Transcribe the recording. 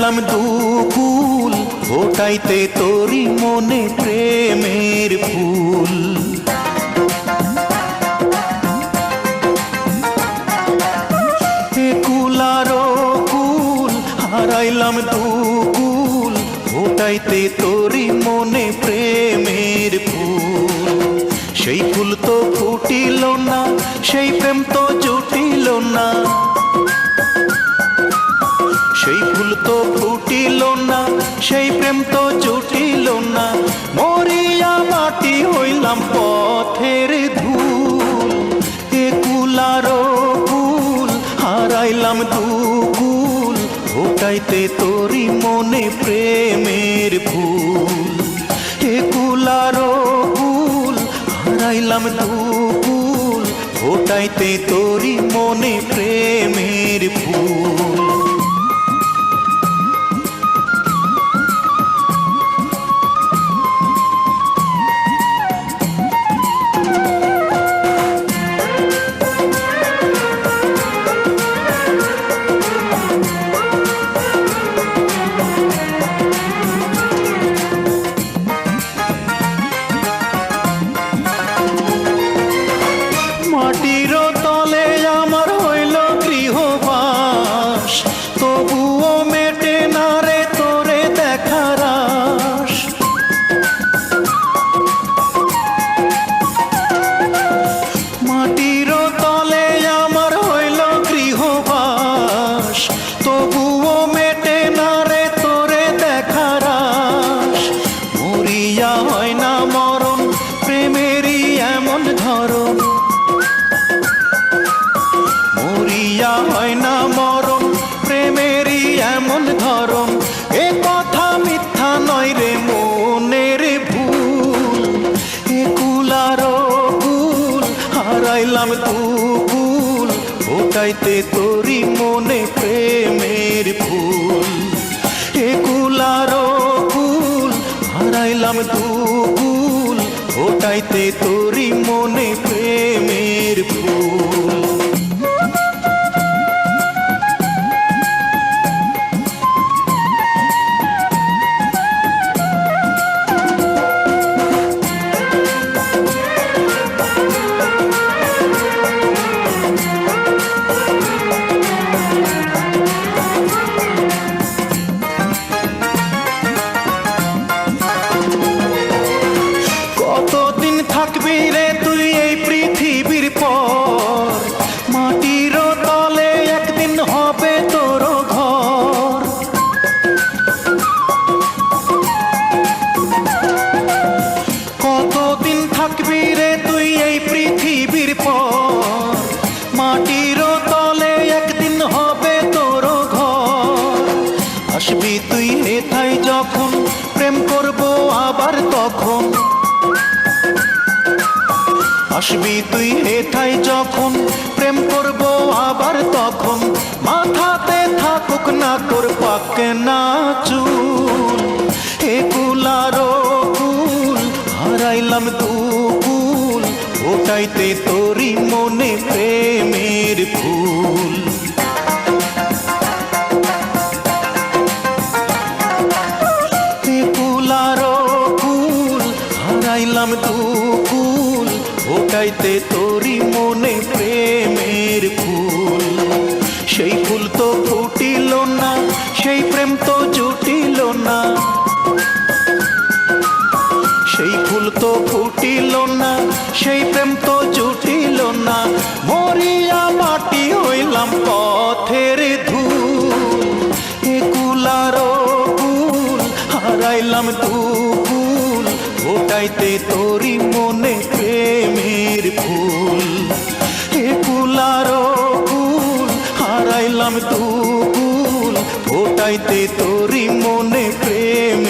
হারাইলাম দুকুল ফোটাইতে তোরি মনে প্রেমের ফুল। একুল আর কুল হারাইলাম দুকুল ফোটাইতে তোরি মনে প্রেমের ফুল। সেই ফুল তো ফুটিল না, সেই প্রেম তো জুটিল না, সেই ফুল তো ফুটিল না, সেই প্রেম তো জুটিল না। মরিয়া মাটি হইলাম পথের ধুল। একুল আর কুল হারাইলাম দুকুল ফোটাইতে তোরি মনে প্রেমের ফুল। একুল আর কুল হারাইলাম দুকুল ফোটাইতে তোরি মনে প্রেমের ফুল। মাটির তলে আমার হইল গৃহবাস, তবুও মেটে না রে তোরে দেখার আশ। মাটির তলে আমার হইল গৃহবাস, তবুও মেটে না রে তোরে দেখার আশ। মরিয়া হয় না মরণ প্রেমেরই এমন ধরন, মরিয়া হয় না মরণ প্রেমেরই এমন ধরন। এ কথা মিথ্যা নয় রে মনের ভুল। একুল আর কুল হারাইলাম দুকুল ফোটাইতে তোরি মনে প্রেমের ফুল। একুল আর কুল হারাইলাম দুকুল ফোটাইতে তোরি মনে প্রেমের ফুল। কতদিন থাকবি রে তুই এই পৃথিবীর পর, মাটির তলে একদিন হবে তোর ঘর। কতদিন থাকবি রে তুই এই পৃথিবীর পর, মাটির তলে একদিন হবে তোর ঘর। আসবি তুই হেথায় যখন প্রেম করবো আবার তখন, আসবি তুই হেথায় যখন প্রেম করবো আবার তখন। মাথাতে থাকুক না তোর পাকে না চুল। একুল আর কুল হারাইলাম দুকুল ফোটাইতে তোরি মনে প্রেমের ফুল। একুল আর কুল হারাইলাম দুকুল ফোটাইতে তোরি মনে প্রেমের ফুল। সেই ফুল তো ফুটিল না, সেই প্রেম তো জুটিল না, সেই ফুল তো ফুটিল না, সেই প্রেম তো জুটিল না। মরিয়া মাটি হইলাম পথের ধুল। একুল আর কুল হারাইলাম দুকুল ফোটাইতে তোরি মনে প্রেমের ফুল। একুল আর কুল হারাইলাম দুকুল ফোটাইতে তোরি মনে প্রেম